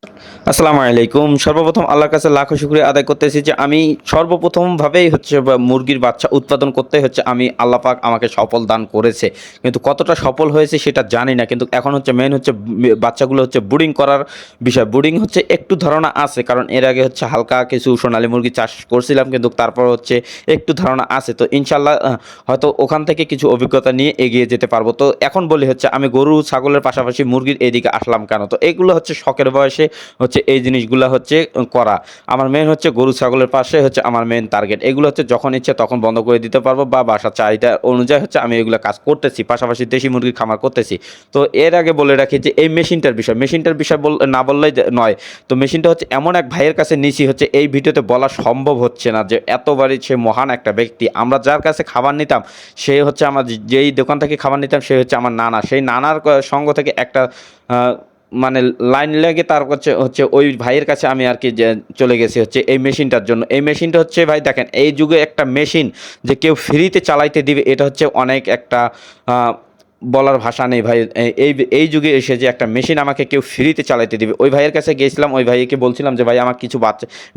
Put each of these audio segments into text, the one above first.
আসসালামু আলাইকুম। সর্বপ্রথম আল্লাহর কাছে লাখো শুকরিয়া আদায় করতেছি যে আমি সর্বপ্রথমভাবেই হচ্ছে মুরগির বাচ্চা উৎপাদন করতে হচ্ছে আমি আল্লাহ পাক আমাকে সফল দান করেছে। কিন্তু কতটা সফল হয়েছে সেটা জানি না। কিন্তু এখন হচ্ছে মেইন হচ্ছে বাচ্চাগুলো হচ্ছে ব্রুডিং করার বিষয়। ব্রুডিং হচ্ছে একটু ধারণা আছে, কারণ এর আগে হচ্ছে হালকা কিছু সোনালী মুরগি চাষ করছিলাম, কিন্তু তারপর হচ্ছে একটু ধারণা আছে। তো ইনশাআল্লাহ হয়তো ওখান থেকে কিছু অভিজ্ঞতা নিয়ে এগিয়ে যেতে পারবো। তো এখন বলি হচ্ছে আমি গরু, ছাগলের পাশাপাশি মুরগির এদিকে আসলাম কেন? তো এগুলো হচ্ছে শখের বয়সে হচ্ছে এই জিনিসগুলা হচ্ছে করা। আমার মেইন হচ্ছে গরু ছাগলের পাশে হচ্ছে আমার মেইন টার্গেট। এগুলো হচ্ছে যখন ইচ্ছে তখন বন্ধ করে দিতে পারবো বা বাসার চাহিদা অনুযায়ী হচ্ছে আমি এগুলো কাজ করতেছি। পাশাপাশি দেশি মুরগির খামার করতেছি। তো এর আগে বলে রাখি যে এই মেশিনটার বিষয় না বললেই নয়। তো মেশিনটা হচ্ছে এমন এক ভাইয়ের কাছে নিছি, হচ্ছে এই ভিডিওতে বলা সম্ভব হচ্ছে না যে এতবারই সে মহান একটা ব্যক্তি। আমরা যার কাছে খাবার নিতাম সে হচ্ছে আমার যেই দোকান থেকে খাবার নিতাম সে হচ্ছে আমার নানা। সেই নানার সঙ্গ থেকে একটা আ মানে লাইন লেগে তার হচ্ছে হচ্ছে ওই ভাইয়ের কাছে আমি আরকি যে চলে গেছি হচ্ছে এই মেশিনটার জন্য। এই মেশিনটা হচ্ছে ভাই দেখেন, এই যুগে একটা মেশিন যে কেউ ফ্রিতে চালাইতে দিবে এটা হচ্ছে অনেক একটা আ বলার ভাষা নেই ভাই। এই যুগে এসে যে একটা মেশিন আমাকে কেউ ফ্রিতে চালাইতে দিবে। ওই ভাইয়ের কাছে গিয়েছিলাম, ওই ভাইকে বলছিলাম যে, "ভাই আমার কিছু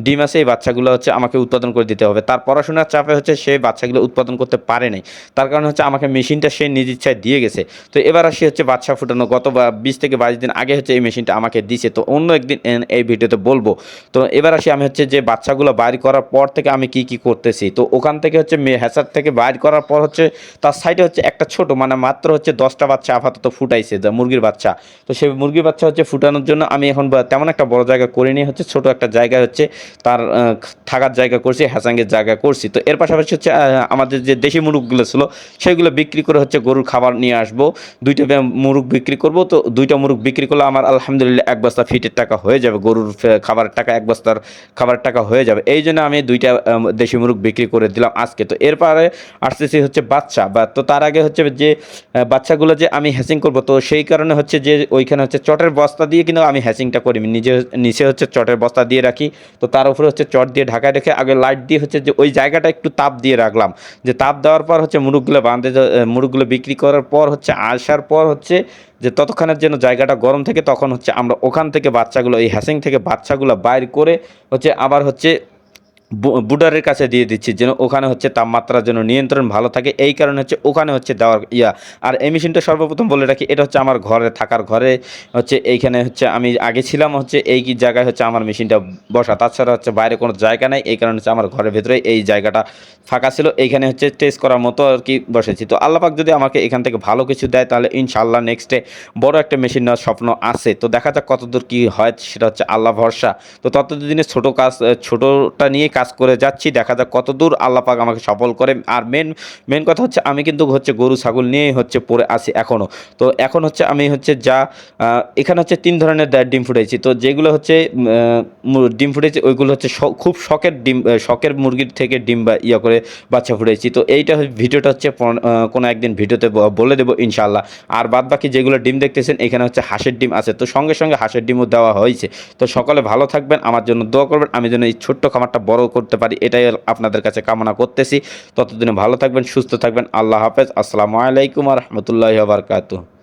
ডিম আছে, এই বাচ্চাগুলো হচ্ছে আমাকে উৎপাদন করে দিতে হবে।" তার পড়াশোনার চাপে হচ্ছে সে বাচ্চাগুলো উৎপাদন করতে পারে নাই। তার কারণে হচ্ছে আমাকে মেশিনটা সে নিজ ইচ্ছায় দিয়ে গেছে। তো এবার আসি হচ্ছে বাচ্চা ফুটানো। গত ২০ থেকে ২২ দিন আগে হচ্ছে এই মেশিনটা আমাকে দিছে। তো অন্য একদিন এই ভিডিওতে বলবো। তো এবার আসি আমি হচ্ছে যে বাচ্চাগুলো বাইর করার পর থেকে আমি কি করতেছি। তো ওখান থেকে হচ্ছে হ্যাচার থেকে বাইর করার পর হচ্ছে তার সাইডে হচ্ছে একটা ছোট মানে মাত্র হচ্ছে ১০ টা বাচ্চা আপাতত ফুটাইছে মুরগির বাচ্চা। তো সেই মুরগির বাচ্চা হচ্ছে ফুটানোর জন্য আমি এখন তেমন একটা বড় জায়গা করিনি, হচ্ছে ছোট একটা জায়গায় হচ্ছে তার থাকার জায়গা করছি, হ্যাচাঙ্গের জায়গা করছি। তো এর পাশাপাশি হচ্ছে আমাদের যে দেশি মুরগগুলো ছিল সেগুলো বিক্রি করে হচ্ছে গরুর খাবার নিয়ে আসবো। ২ টা মুরগ বিক্রি করব। তো ২ টা মুরগ বিক্রি করলে আমার আলহামদুলিল্লাহ ১ বস্তা ফিটের টাকা হয়ে যাবে। গরুর খাবারের টাকা ১ বস্তার খাবারের টাকা হয়ে যাবে। এইজন্য আমি ২ টা দেশি মুরগ বিক্রি করে দিলাম আজকে। তো এরপরে আসতেছি হচ্ছে বাচ্চা তো তার আগে হচ্ছে যে বাচ্চাগুলো যে আমি হ্যাচিং করব, তো সেই কারণে হচ্ছে যে ওইখানে হচ্ছে চটের বস্তা দিয়ে কিন্তু আমি হ্যাচিংটা করি। নিচে হচ্ছে চটের বস্তা দিয়ে রাখি। তো তার উপরে হচ্ছে চট দিয়ে ঢাকায় রেখে আগে লাইট দিয়ে হচ্ছে যে ওই জায়গাটা একটু তাপ দিয়ে রাখলাম। যে তাপ দেওয়ার পর হচ্ছে মুরগগুলো বিক্রি করার পর হচ্ছে আসার পর হচ্ছে যে ততক্ষণের জন্য জায়গাটা গরম থাকে, তখন হচ্ছে আমরা ওখান থেকে বাচ্চাগুলো এই হ্যাচিং থেকে বাচ্চাগুলো বাইর করে হচ্ছে আবার হচ্ছে বুডারের কাছে দিয়ে দিচ্ছি, যেন ওখানে হচ্ছে তাপমাত্রার জন্য নিয়ন্ত্রণ ভালো থাকে। এই কারণে হচ্ছে ওখানে হচ্ছে দেওয়ার আর এই মেশিনটা সর্বপ্রথম বলে রাখি এটা হচ্ছে আমার থাকার ঘরে হচ্ছে এইখানে হচ্ছে আমি আগে ছিলাম হচ্ছে এই জায়গায় হচ্ছে আমার মেশিনটা বসা। তাছাড়া হচ্ছে বাইরে কোনো জায়গা নাই। এই কারণে হচ্ছে আমার ঘরের ভেতরে এই জায়গাটা ফাঁকা ছিল। এইখানে হচ্ছে টেস্ট করার মতো আরকি বসেছি। তো আল্লাহ পাক যদি আমাকে এখান থেকে ভালো কিছু দেয় তাহলে ইনশাআল্লাহ নেক্সটে বড় একটা মেশিন নেওয়ার স্বপ্ন আছে। তো দেখা যাক কতদূর কি হয়, সেটা হচ্ছে আল্লাহ ভরসা। তো ততদিনে ছোটটা নিয়ে কাজ করে যাচ্ছি। দেখা যাক কতদূর আল্লাহ পাক আমাকে সফল করে। আর মেন কথা হচ্ছে আমি কিন্তু হচ্ছে গরু ছাগল নিয়েই হচ্ছে পড়ে আছি এখনো। তো এখন হচ্ছে আমি হচ্ছে এখানে হচ্ছে ৩ ধরনের ডিম ফুটাইছি। তো যেগুলো হচ্ছে ডিম ফুটাইছি ওইগুলো হচ্ছে খুব শখের ডিম, শখের মুরগির থেকে ডিম বা করে বাচ্চা ফুটাইছি। তো এইটা ভিডিওটা হচ্ছে কোনো একদিন ভিডিওতে বলে দেবো ইনশাআল্লাহ। আর বাদবাকি যেগুলো ডিম দেখতেছেন এখানে হচ্ছে হাঁসের ডিম আছে। তো সঙ্গে হাঁসের ডিমও দেওয়া হয়েছে। তো সকলে ভালো থাকবেন, আমার জন্য দোয়া করবেন। আমি যেন এই ছোট্ট খামারটা বড় করতে পারি এটাই আপনাদের কাছে কামনা করতেছি। ততদিনে ভালো থাকবেন, সুস্থ থাকবেন। আল্লাহ হাফেজ। আসসালামু আলাইকুম ওয়া রাহমাতুল্লাহি ওয়া বারাকাতুহু।